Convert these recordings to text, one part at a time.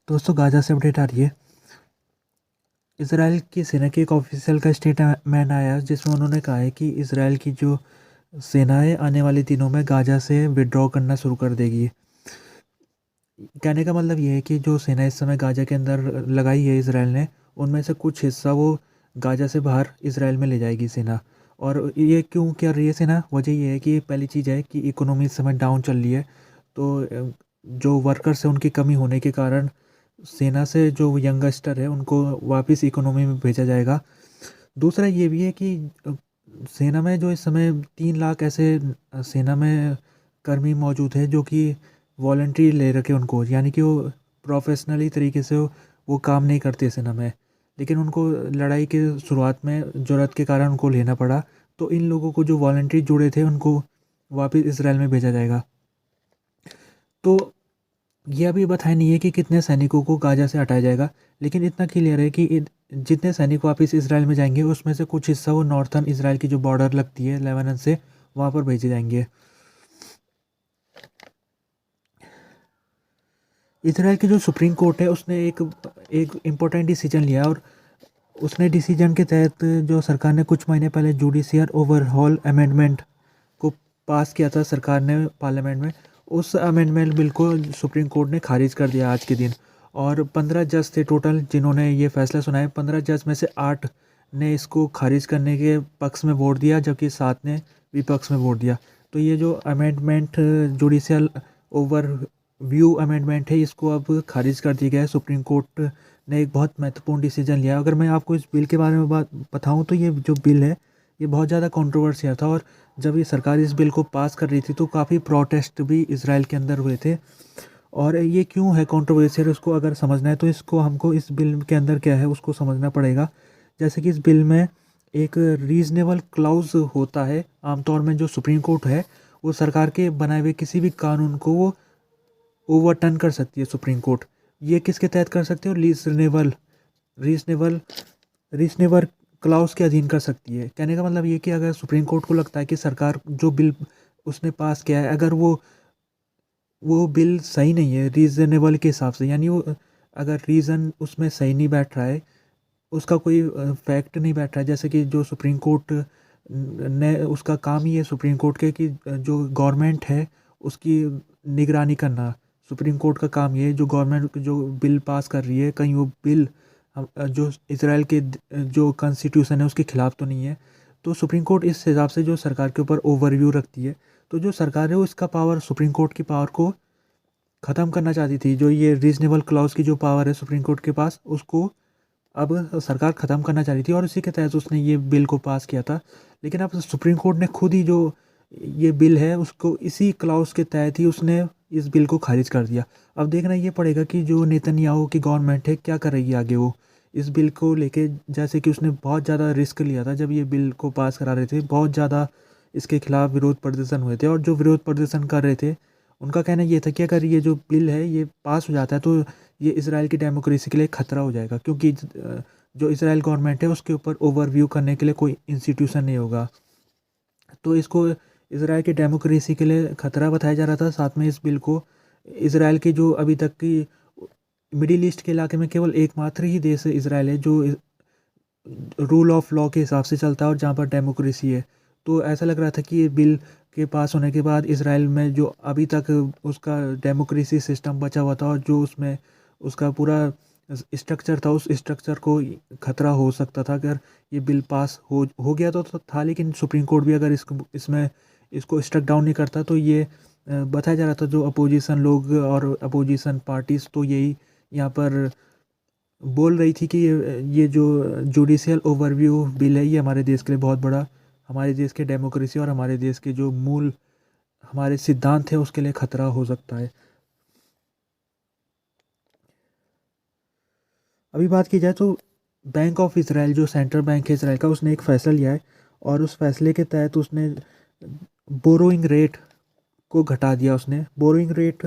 दोस्तों गाज़ा से अपडेट आ रही है। इसराइल की सेना की एक ऑफिशियल का स्टेटमेंट आया जिसमें उन्होंने कहा है कि इसराइल की जो सेना है आने वाले दिनों में गाज़ा से विड्रॉ करना शुरू कर देगी। कहने का मतलब ये है कि जो सेना इस समय गाज़ा के अंदर लगाई है इसराइल ने, उनमें से कुछ हिस्सा वो गाज़ा से बाहर इसराइल में ले जाएगी सेना। और ये क्यों कर रही है सेना? वजह ये है कि पहली चीज़ है कि इकोनॉमी इस समय डाउन चल रही है, तो जो वर्कर्स है उनकी कमी होने के कारण सेना से जो यंगस्टर है उनको वापस इकोनॉमी में भेजा जाएगा। दूसरा ये भी है कि सेना में जो इस समय 3 लाख ऐसे सेना में कर्मी मौजूद है जो कि वॉलंटरी ले रखे उनको, यानी कि वो प्रोफेशनली तरीके से वो काम नहीं करते सेना में, लेकिन उनको लड़ाई के शुरुआत में ज़रूरत के कारण उनको लेना पड़ा। तो इन लोगों को जो वॉलंटरी जुड़े थे उनको वापस इसराइल में भेजा जाएगा। तो ये अभी बताया नहीं है कि कितने सैनिकों को गाजा से हटाया जाएगा, लेकिन इतना क्लियर है कि जितने सैनिक वापस इसराइल में जाएंगे उसमें से कुछ हिस्सा वो नॉर्थर्न इसराइल की जो बॉर्डर लगती है लेबनान से, वहाँ पर भेजे जाएंगे। इसराइल की जो सुप्रीम कोर्ट है उसने एक एक इम्पोर्टेंट डिसीजन लिया, और उसने डिसीजन के तहत जो सरकार ने कुछ महीने पहले जुडिशियल ओवरहॉल अमेंडमेंट को पास किया था सरकार ने पार्लियामेंट में, उस अमेंडमेंट बिल को सुप्रीम कोर्ट ने खारिज कर दिया आज के दिन। और 15 जज थे टोटल जिन्होंने ये फैसला सुनाया। 15 जज में से 8 ने इसको खारिज करने के पक्ष में वोट दिया, जबकि 7 ने विपक्ष में वोट दिया। तो ये जो amendment judicial over view amendment है इसको अब खारिज कर दिया गया है। सुप्रीम कोर्ट ने एक बहुत महत्वपूर्ण डिसीजन लिया। अगर मैं आपको इस बिल के बारे में बात बताऊं तो ये जो बिल है ये बहुत ज़्यादा कंट्रोवर्शियल था, और जब ये सरकार इस बिल को पास कर रही थी तो काफ़ी प्रोटेस्ट भी इसराइल के अंदर हुए थे। और ये क्यों है कंट्रोवर्शियल, उसको अगर समझना है तो इसको हमको इस बिल के अंदर क्या है उसको समझना पड़ेगा। जैसे कि इस बिल में एक रीजनेबल क्लाउज होता है। आमतौर में जो सुप्रीम कोर्ट है वो सरकार के बनाए हुए किसी भी कानून को वो ओवरटर्न कर सकती है सुप्रीम कोर्ट। ये किसके तहत कर सकती है? रीजनेबल रीजनेबल रीजनेबल क्लाउज के अधीन कर सकती है। कहने का मतलब ये कि अगर सुप्रीम कोर्ट को लगता है कि सरकार जो बिल उसने पास किया है, अगर वो बिल सही नहीं है रीज़नेबल के हिसाब से, यानी वो अगर रीज़न उसमें सही नहीं बैठ रहा है, उसका कोई फैक्ट नहीं बैठ रहा है, जैसे कि जो सुप्रीम कोर्ट ने उसका काम ही है सुप्रीम कोर्ट के कि जो गवर्नमेंट है उसकी निगरानी करना। सुप्रीम कोर्ट का काम ये है, जो गवर्नमेंट जो बिल पास कर रही है कहीं वो बिल जो इसराइल के जो कॉन्स्टिट्यूशन है उसके खिलाफ तो नहीं है। तो सुप्रीम कोर्ट इस हिसाब से जो सरकार के ऊपर ओवरव्यू रखती है। तो जो सरकार है वो इसका पावर, सुप्रीम कोर्ट की पावर को ख़त्म करना चाहती थी। जो ये रीजनेबल क्लॉज की जो पावर है सुप्रीम कोर्ट के पास, उसको अब सरकार ख़त्म करना चाह रही थी, और इसी के तहत उसने ये बिल को पास किया था। लेकिन अब सुप्रीम कोर्ट ने खुद ही जो ये बिल है उसको इसी क्लाउज के तहत ही उसने इस बिल को खारिज कर दिया। अब देखना ये पड़ेगा कि जो नेतन्याहू की गवर्नमेंट है क्या करेगी आगे वो इस बिल को लेके। जैसे कि उसने बहुत ज़्यादा रिस्क लिया था जब ये बिल को पास करा रहे थे, बहुत ज़्यादा इसके खिलाफ विरोध प्रदर्शन हुए थे, और जो विरोध प्रदर्शन कर रहे थे उनका कहना ये था कि अगर ये जो बिल है ये पास हो जाता है तो ये इसराइल की डेमोक्रेसी के लिए खतरा हो जाएगा, क्योंकि जो इसराइल गवर्नमेंट है उसके ऊपर ओवरव्यू करने के लिए कोई इंस्टीट्यूशन नहीं होगा। तो इसको इसराइल की डेमोक्रेसी के लिए खतरा बताया जा रहा था। साथ में इस बिल को इसराइल की जो अभी तक की मिडिल ईस्ट के इलाके में केवल एकमात्र ही देश इसराइल है जो रूल ऑफ लॉ के हिसाब से चलता है और जहाँ पर डेमोक्रेसी है। तो ऐसा लग रहा था कि ये बिल के पास होने के बाद इसराइल में जो अभी तक उसका डेमोक्रेसी सिस्टम बचा हुआ था और जो उसमें उसका पूरा स्ट्रक्चर था, उस स्ट्रक्चर को खतरा हो सकता था अगर ये बिल पास हो गया तो था। लेकिन सुप्रीम कोर्ट भी अगर इसको स्ट्रक डाउन नहीं करता तो ये बताया जा रहा था जो अपोजिशन लोग और अपोजिशन पार्टीज तो यही यहाँ पर बोल रही थी कि ये जो जुडिशियल ओवरव्यू बिल है ये हमारे देश के लिए बहुत बड़ा, हमारे देश के डेमोक्रेसी और हमारे देश के जो मूल हमारे सिद्धांत है उसके लिए खतरा हो सकता है। अभी बात की जाए तो बैंक ऑफ इसराइल जो सेंट्रल बैंक है इसराइल का, उसने एक फ़ैसला लिया है, और उस फैसले के तहत उसने बोरोइंग रेट को घटा दिया। उसने बोरोइंग रेट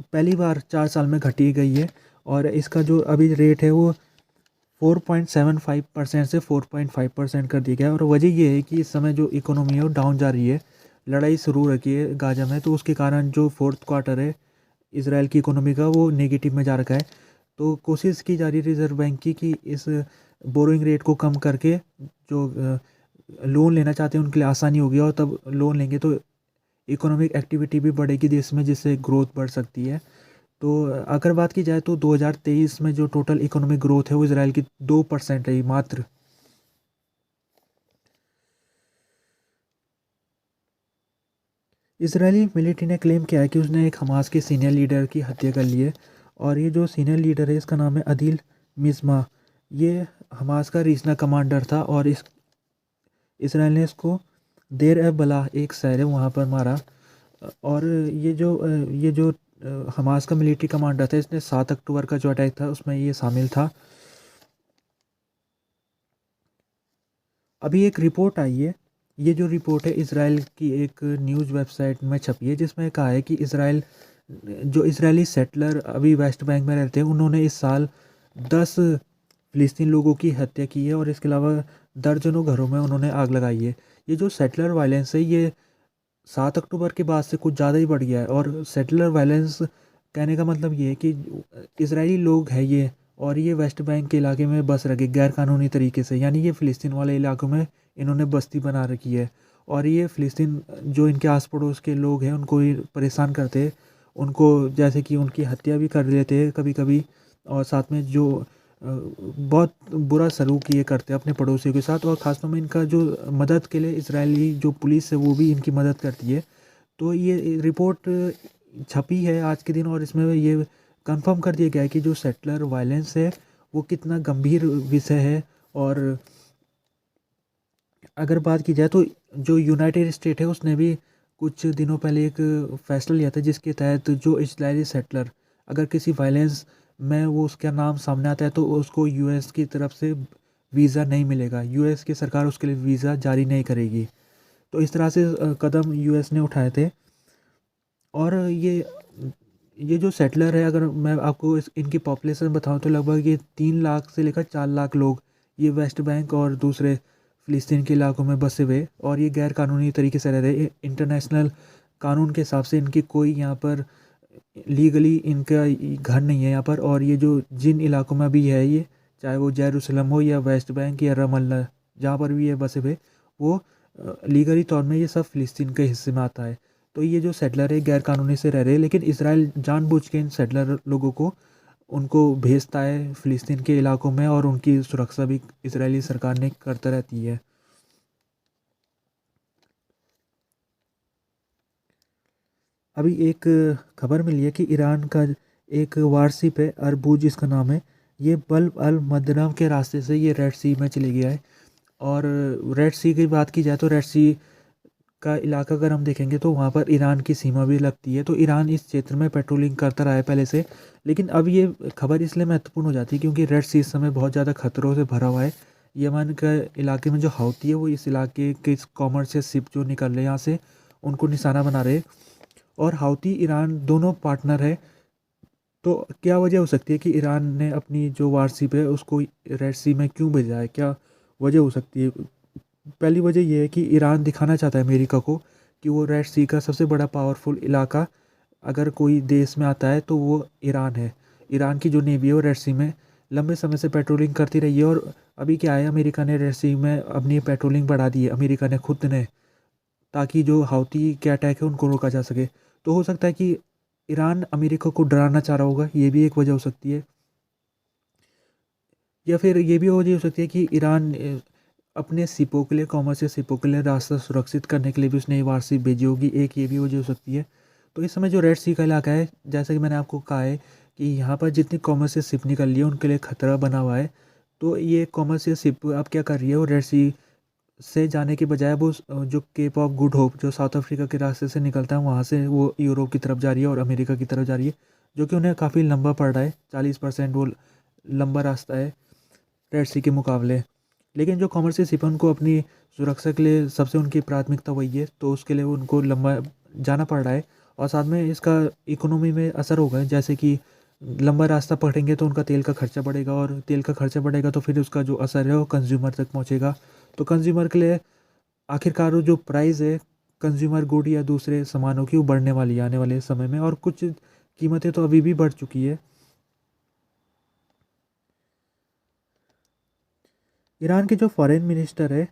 पहली बार 4 साल में घटी गई है, और इसका जो अभी रेट है वो 4.75% से 4.5% कर दिया गया है। और वजह ये है कि इस समय जो इकोनॉमी है वो डाउन जा रही है, लड़ाई शुरू रखी है गाजा में, तो उसके कारण जो फोर्थ क्वार्टर है इसराइल की इकोनॉमी का वो नेगेटिव में जा रखा है। तो कोशिश की जा रही है रिजर्व बैंक की कि इस बोरोइंग रेट को कम करके जो लोन लेना चाहते हैं उनके लिए आसानी होगी, और तब लोन लेंगे तो इकोनॉमिक एक्टिविटी भी बढ़ेगी देश में, जिससे ग्रोथ बढ़ सकती है। तो अगर बात की जाए तो 2023 में जो टोटल इकोनॉमिक ग्रोथ है वो इसराइल की 2% रही मात्र। इजरायली मिलिट्री ने क्लेम किया है कि उसने एक हमास के सीनियर लीडर की हत्या कर ली है, और ये जो सीनियर लीडर है इसका नाम है अदील मिज़मा। ये हमास का रीजनल कमांडर था, और इस इसराइल ने इसको देर ए बला एक शहर है वहाँ पर मारा। और ये जो हमास का मिलिट्री कमांडर था, इसने 7 अक्टूबर का जो अटैक था उसमें ये शामिल था। अभी एक रिपोर्ट आई है, ये जो रिपोर्ट है इसराइल की एक न्यूज़ वेबसाइट में छपी है, जिसमें कहा है कि इसराइल जो इजरायली सेटलर अभी वेस्ट बैंक में रहते हैं उन्होंने इस साल 10 फ़िलिस्तीन लोगों की हत्या की है, और इसके अलावा दर्जनों घरों में उन्होंने आग लगाई है। ये जो सेटलर वायलेंस है ये 7 अक्टूबर के बाद से कुछ ज़्यादा ही बढ़ गया है। और सेटलर वायलेंस कहने का मतलब ये है कि इजरायली लोग हैं ये, और ये वेस्ट बैंक के इलाके में बस रखे गैर कानूनी तरीके से, यानी ये फ़िलिस्तीन वाले इलाकों में इन्होंने बस्ती बना रखी है। और ये फ़िलिस्तीन जो इनके आस पड़ोस के लोग हैं उनको ही परेशान करते हैं, उनको जैसे कि उनकी हत्या भी कर लेते हैं कभी कभी, और साथ में जो बहुत बुरा सलूक ये करते हैं अपने पड़ोसियों के साथ। और ख़ासतौर में इनका जो मदद के लिए इजरायली जो पुलिस है वो भी इनकी मदद करती है। तो ये रिपोर्ट छपी है आज के दिन, और इसमें ये कंफर्म कर दिया गया है कि जो सेटलर वायलेंस है वो कितना गंभीर विषय है। और अगर बात की जाए तो जो यूनाइटेड स्टेट है उसने भी कुछ दिनों पहले एक फैसला लिया था, जिसके तहत जो इजरायली सेटलर अगर किसी वायलेंस में वो उसका नाम सामने आता है तो उसको यूएस की तरफ से वीज़ा नहीं मिलेगा, यूएस की सरकार उसके लिए वीज़ा जारी नहीं करेगी। तो इस तरह से कदम यूएस ने उठाए थे। और ये जो सेटलर है, अगर मैं आपको इनकी पॉपुलेशन बताऊं तो लगभग ये 3 लाख से लेकर 4 लाख लोग ये वेस्ट बैंक और दूसरे फ़िलिस्तीन के इलाकों में बसे हुए, और ये गैर कानूनी तरीके से रह रहे। इंटरनेशनल कानून के हिसाब से इनकी कोई यहाँ पर लीगली इनका घर नहीं है यहाँ पर। और ये जो जिन इलाकों में भी है ये, चाहे वो जेरूसलम हो या वेस्ट बैंक या रमल्ला, जहाँ पर भी ये बसे हुए, वो लीगली तौर में ये सब फ़िलिस्तीन के हिस्से में आता है। तो ये जो सेटलर है गैर कानूनी से रह रहे हैं, लेकिन इसराइल जानबूझ के इन सेटलर लोगों को उनको भेजता है फ़िलिस्तीन के इलाकों में, और उनकी सुरक्षा भी इजरायली सरकार ने करता रहती है। अभी एक खबर मिली है कि ईरान का एक वारशिप है, अरबूज इसका नाम है, ये बल्ब अल मदनम के रास्ते से ये रेड सी में चले गया है। और रेड सी की बात की जाए तो रेड सी का इलाका अगर हम देखेंगे तो वहाँ पर ईरान की सीमा भी लगती है, तो ईरान इस क्षेत्र में पेट्रोलिंग करता रहा है पहले से। लेकिन अब ये खबर इसलिए महत्वपूर्ण हो जाती है क्योंकि रेड सी इस समय बहुत ज़्यादा खतरों से भरा हुआ है। यमन के इलाके में जो हौती है वो इस इलाके के कॉमर्शियल शिप जो निकल रहे हैं यहाँ से उनको निशाना बना रहे। और हौती ईरान दोनों पार्टनर है। तो क्या वजह हो सकती है कि ईरान ने अपनी जो वारशिप है उसको रेड सी में क्यों भेजा है, क्या वजह हो सकती है? पहली वजह ये है कि ईरान दिखाना चाहता है अमेरिका को कि वो रेड सी का सबसे बड़ा पावरफुल इलाका अगर कोई देश में आता है तो वो ईरान है। ईरान की जो नेवी है वो रेड सी में लंबे समय से पेट्रोलिंग करती रही है, और अभी क्या है अमेरिका ने रेड सी में अपनी पेट्रोलिंग बढ़ा दी है, अमेरिका ने खुद ने, ताकि जो हाउती के अटैक है उनको रोका जा सके। तो हो सकता है कि ईरान अमेरिका को डराना चाह रहा होगा, ये भी एक वजह हो सकती है। या फिर ये भी वजह हो सकती है कि ईरान अपने सिपों के लिए, कॉमर्शियल सिपों के लिए रास्ता सुरक्षित करने के लिए भी उसने ये वारसी भेजी होगी, एक ये भी वजह हो सकती है। तो इस समय जो रेड सी का इलाका है, जैसे कि मैंने आपको कहा है कि यहाँ पर जितनी कॉमर्शियल शिप निकल रही है उनके लिए खतरा बना हुआ है। तो ये कॉमर्शियल शिप अब क्या कर रही है, वो रेड सी से जाने के बजाय वो जो केप ऑफ गुड होप जो साउथ अफ्रीका के रास्ते से निकलता है वहाँ से वो यूरोप की तरफ जा रही है और अमेरिका की तरफ जा रही है, जो कि उन्हें काफ़ी लंबा पड़ रहा है। 40% वो लंबा रास्ता है रेड सी के मुकाबले। लेकिन जो कॉमर्शियल शिप है उनको अपनी सुरक्षा के लिए सबसे उनकी प्राथमिकता वही है, तो उसके लिए उनको लंबा जाना पड़ रहा है। और साथ में इसका इकोनॉमी में असर होगा, जैसे कि लंबा रास्ता पकड़ेंगे तो उनका तेल का खर्चा बढ़ेगा, और तेल का खर्चा बढ़ेगा तो फिर उसका जो असर है वो कंज्यूमर तक पहुंचेगा। तो कंज्यूमर के लिए आखिरकार वो जो प्राइस है कंज्यूमर गुड या दूसरे सामानों की वो बढ़ने वाली है आने वाले समय में, और कुछ कीमतें तो अभी भी बढ़ चुकी है। ईरान के जो फॉरेन मिनिस्टर है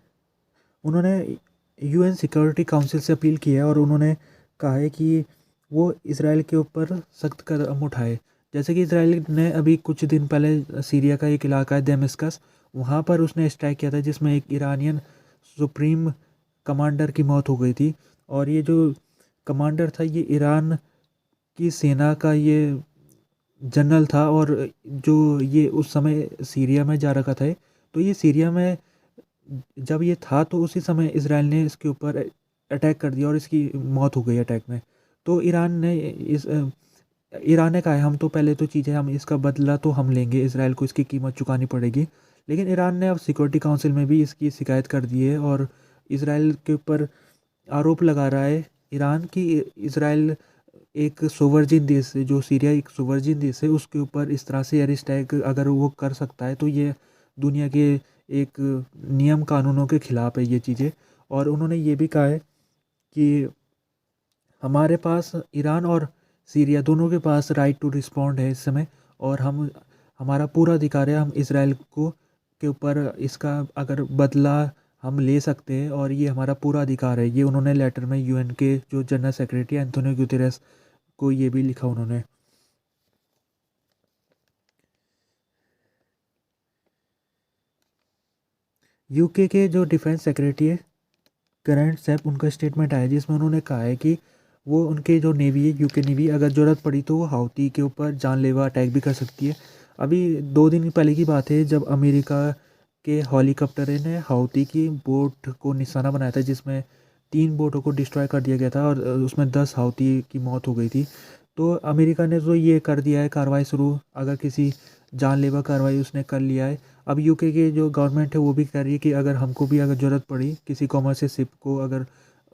उन्होंने यूएन सिक्योरिटी काउंसिल से अपील की है और उन्होंने कहा है कि वो इसराइल के ऊपर सख्त कदम उठाए। जैसे कि इसराइल ने अभी कुछ दिन पहले सीरिया का एक इलाका है दमिश्कस, वहाँ पर उसने स्ट्राइक किया था जिसमें एक ईरानियन सुप्रीम कमांडर की मौत हो गई थी। और ये जो कमांडर था ये ईरान की सेना का ये जनरल था और जो ये उस समय सीरिया में जा रखा था। तो ये सीरिया में जब ये था तो उसी समय इसराइल ने इसके ऊपर अटैक कर दिया और इसकी मौत हो गई अटैक में। तो ईरान ने कहा है हम तो पहले तो चीज़ें हम इसका बदला तो हम लेंगे, इसराइल को इसकी कीमत चुकानी पड़ेगी। लेकिन ईरान ने अब सिक्योरिटी काउंसिल में भी इसकी शिकायत कर दी है और इसराइल के ऊपर आरोप लगा रहा है ईरान की इसराइल एक सोवर्जिन देश है, जो सीरिया एक सोवर्जिन देश है, उसके ऊपर इस तरह से एयर स्ट्राइक अगर वो कर सकता है तो ये दुनिया के एक नियम कानूनों के खिलाफ है ये चीज़ें। और उन्होंने ये भी कहा है कि हमारे पास ईरान और सीरिया दोनों के पास राइट टू रिस्पॉन्ड है इस समय, और हम हमारा पूरा अधिकार है, हम इसराइल को के ऊपर इसका अगर बदला हम ले सकते हैं और ये हमारा पूरा अधिकार है। ये उन्होंने लेटर में यूएन के जो जनरल सेक्रेटरी एंटोनियो गुतेरेस को ये भी लिखा उन्होंने। यूके के जो डिफेंस सेक्रेटरी है करंट सैप, उनका स्टेटमेंट आया जिसमें उन्होंने कहा है कि वो उनके जो नेवी है यूके नेवी अगर ज़रूरत पड़ी तो वो हाउती के ऊपर जानलेवा अटैक भी कर सकती है। अभी 2 दिन पहले की बात है जब अमेरिका के हेलीकॉप्टर ने हाउती की बोट को निशाना बनाया था जिसमें 3 बोटों को डिस्ट्रॉय कर दिया गया था और उसमें 10 हाउती की मौत हो गई थी। तो अमेरिका ने तो ये कर दिया है कार्रवाई शुरू, अगर किसी जानलेवा कार्रवाई उसने कर लिया है। अब यूके की जो गवर्नमेंट है वो भी कह रही है कि अगर हमको भी अगर ज़रूरत पड़ी किसी कॉमर्शियल शिप को, अगर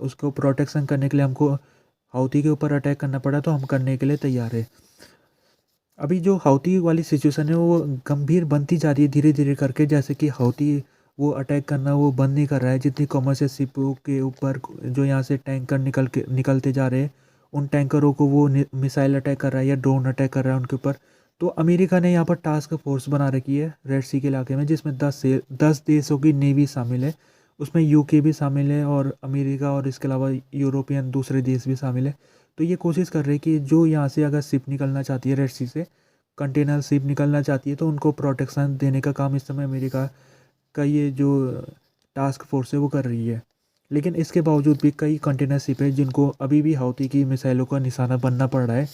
उसको प्रोटेक्शन करने के लिए हमको हाउती के ऊपर अटैक करना पड़ा तो हम करने के लिए तैयार है। अभी जो हाउती वाली सिचुएशन है वो गंभीर बनती जा रही है धीरे धीरे करके, जैसे कि हाउती वो अटैक करना वो बंद नहीं कर रहा है। जितनी कॉमर्शियल शिपों के ऊपर जो यहाँ से टैंकर निकलते जा रहे हैं उन टैंकरों को वो मिसाइल अटैक कर रहा है या ड्रोन अटैक कर रहा है उनके ऊपर। तो अमेरिका ने यहाँ पर टास्क फोर्स बना रखी है रेड सी के इलाके में जिसमें 10 देशों की नेवी शामिल है, उसमें यूके भी शामिल है और अमेरिका और इसके अलावा यूरोपियन दूसरे देश भी शामिल है। तो ये कोशिश कर रहे हैं कि जो यहाँ से अगर शिप निकलना चाहती है रेड सी से, कंटेनर शिप निकलना चाहती है तो उनको प्रोटेक्शन देने का काम इस समय अमेरिका का ये जो टास्क फोर्स है वो कर रही है। लेकिन इसके बावजूद भी कई कंटेनर शिप है जिनको अभी भी हाउती की मिसाइलों का निशाना बनना पड़ रहा है।